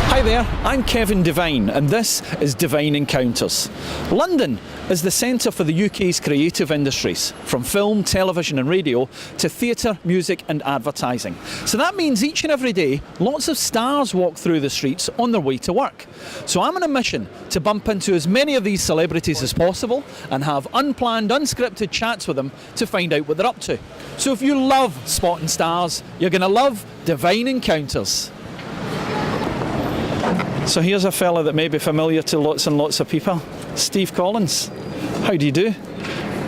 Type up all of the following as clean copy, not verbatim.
Hi there, I'm Kevin Devine and this is Devine Encounters. London is the centre for the UK's creative industries, from film, television and radio to theatre, music and advertising. So that means each and every day lots of stars walk through the streets on their way to work. So I'm on a mission to bump into as many of these celebrities as possible and have unplanned, unscripted chats with them to find out what they're up to. So if you love spotting stars, you're going to love Devine Encounters. So here's a fella that may be familiar to lots and lots of people, Steve Collins. How do you do?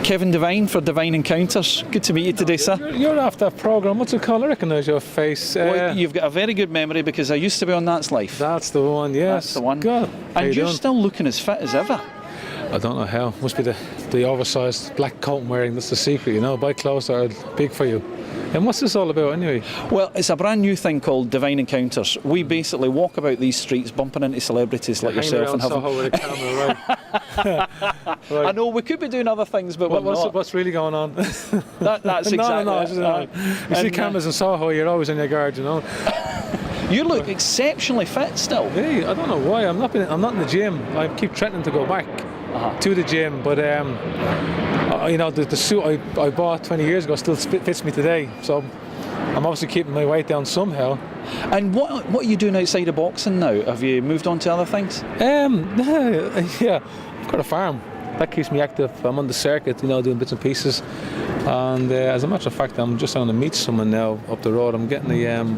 Kevin Devine for Devine Encounters. Good to meet you today, sir. You're off that programme. What's it called? I recognise your face. Well, you've got a very good memory because I used to be on That's Life. That's the one, yes. That's the one. God, and you're still looking as fit as ever. I don't know how. Must be the oversized black coat I'm wearing. That's the secret, you know. Buy clothes that are big for you. And what's this all about anyway? Well, it's a brand new thing called Devine Encounters. We basically walk about these streets bumping into celebrities like yourself and having... Soho with a camera, right. Right. I know, we could be doing other things, but we're not. What's really going on? That's exactly No. You see cameras in Soho, you're always on your guard, you know. You look exceptionally fit still. Hey, I don't know why. I'm not in the gym. I keep threatening to go back to the gym, but you know, the suit I bought 20 years ago still fits me today. So I'm obviously keeping my weight down somehow. And what are you doing outside of boxing now? Have you moved on to other things? Yeah, I've got a farm. That keeps me active. I'm on the circuit, you know, doing bits and pieces. And as a matter of fact, I'm just going to meet someone now up the road. I'm getting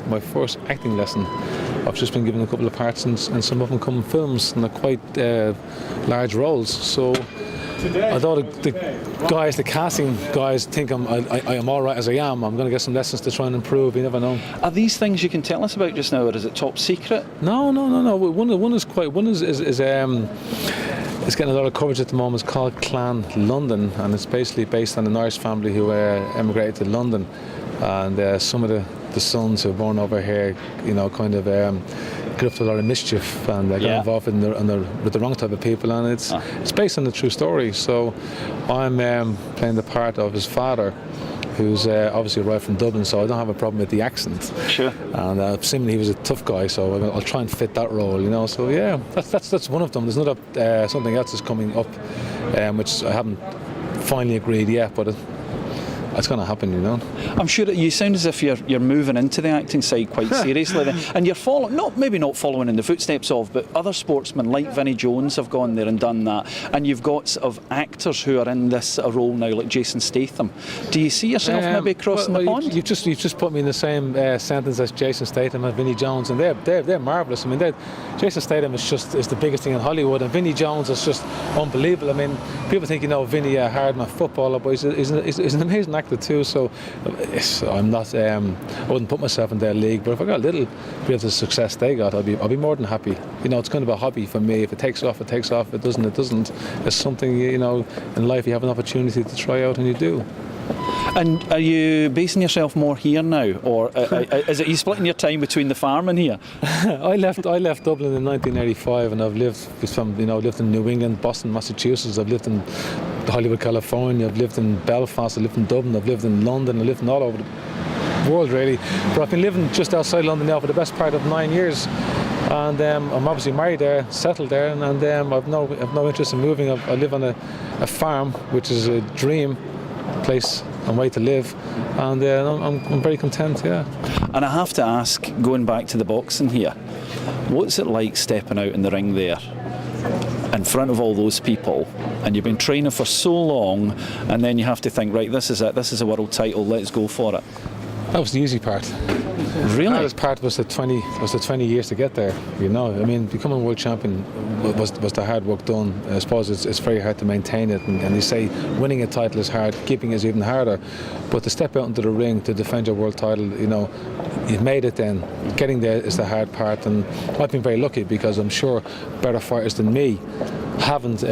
my first acting lesson. I've just been given a couple of parts and some of them come in films, and they're quite large roles. So I thought the casting guys think I am all right as I am. I'm going to get some lessons to try and improve. You never know. Are these things you can tell us about just now, or is it top secret? No. One is getting a lot of coverage at the moment. It's called Clan London, and it's basically based on an Irish family who emigrated to London, and some of the sons who were born over here, you know, kind of got up to a lot of mischief and got involved with the wrong type of people, and it's based on a true story. So I'm playing the part of his father, who's obviously arrived from Dublin, so I don't have a problem with the accent. Sure. And seemingly he was a tough guy, so I'll try and fit that role, you know. So yeah, that's one of them. There's another something else that's coming up, which I haven't finally agreed yet, but it's going to happen, you know. I'm sure that you sound as if you're moving into the acting side quite seriously then. And you're following, maybe not following in the footsteps of, but other sportsmen like Vinnie Jones have gone there and done that. And you've got sort of actors who are in this role now, like Jason Statham. Do you see yourself maybe crossing the pond? You've just put me in the same sentence as Jason Statham and Vinnie Jones, and they're marvellous. I mean, Jason Statham is the biggest thing in Hollywood, and Vinnie Jones is just unbelievable. I mean, people think, you know, Vinnie hard-man footballer, but he's an amazing actor too. So I'm not. I wouldn't put myself in their league, but if I got a little bit of the success they got, I'll be more than happy. You know, it's kind of a hobby for me. If it takes off, it takes off. If it doesn't, it doesn't. It's something, you know, in life you have an opportunity to try out, and you do. And are you basing yourself more here now, or is it you splitting your time between the farm and here? I left Dublin in 1985, and I've lived in New England, Boston, Massachusetts. I've lived in Hollywood, California. I've lived in Belfast. I've lived in Dublin. I've lived in London. I've lived in all over the world, really. But I've been living just outside London now for the best part of 9 years. And I'm obviously married there, settled there, and I've no interest in moving. I live on a farm, which is a dream place and way to live, and I'm very content, yeah. And I have to ask, going back to the boxing here, what's it like stepping out in the ring there in front of all those people, and you've been training for so long, and then you have to think, right, this is it, this is a world title, let's go for it? That was the easy part. Really? The hardest part was the 20 years to get there, you know. I mean, becoming world champion was the hard work done. I suppose it's very hard to maintain it, and they say winning a title is hard, keeping it is even harder. But to step out into the ring to defend your world title, you know, you've made it then. Getting there is the hard part, and I've been very lucky because I'm sure better fighters than me haven't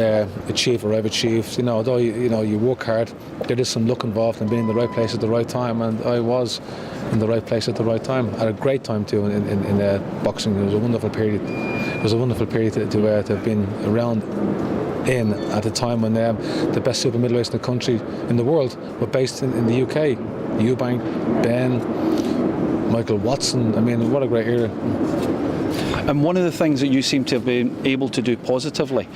achieved what I've achieved. You know, although you work hard, there is some luck involved in being in the right place at the right time, and I was in the right place at the right time at a great time too in boxing. It was a wonderful period. It was a wonderful period to have been around in at the time when the best super middleweights in the country, in the world, were based in the UK. Eubank, Ben, Michael Watson. I mean, what a great era. And one of the things that you seem to have been able to do positively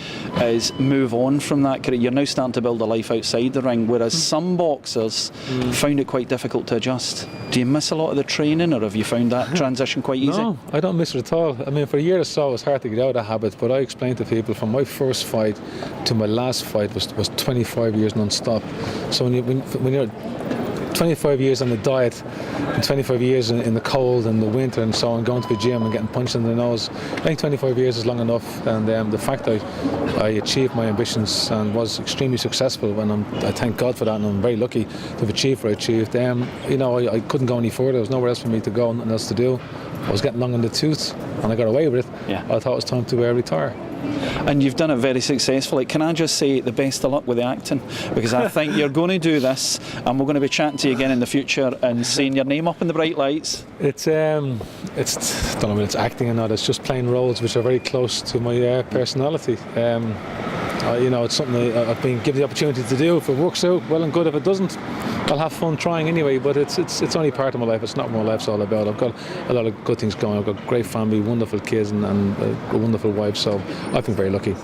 is move on from that career. You're now starting to build a life outside the ring, whereas some boxers found it quite difficult to adjust. Do you miss a lot of the training, or have you found that transition quite easy? No, I don't miss it at all. I mean, for a year or so, it was hard to get out of the habit, but I explained to people from my first fight to my last fight was 25 years non-stop. So when you're 25 years on the diet and 25 years in the cold and the winter and so on, going to the gym and getting punched in the nose, I think 25 years is long enough. And the fact that I achieved my ambitions and was extremely successful, and I thank God for that, and I'm very lucky to have achieved what I achieved. I couldn't go any further. There was nowhere else for me to go, nothing else to do. I was getting long in the tooth and I got away with it. Yeah. I thought it was time to retire. And you've done it very successfully. Can I just say the best of luck with the acting, because I think you're going to do this, and we're going to be chatting to you again in the future and seeing your name up in the bright lights. It's I don't know whether it's acting or not. It's just playing roles which are very close to my personality. It's something I've been given the opportunity to do. If it works out, well and good. If it doesn't, I'll have fun trying anyway. But it's only part of my life. It's not what my life's all about. I've got a lot of good things going. I've got a great family, wonderful kids, and a wonderful wife. So I've been very lucky.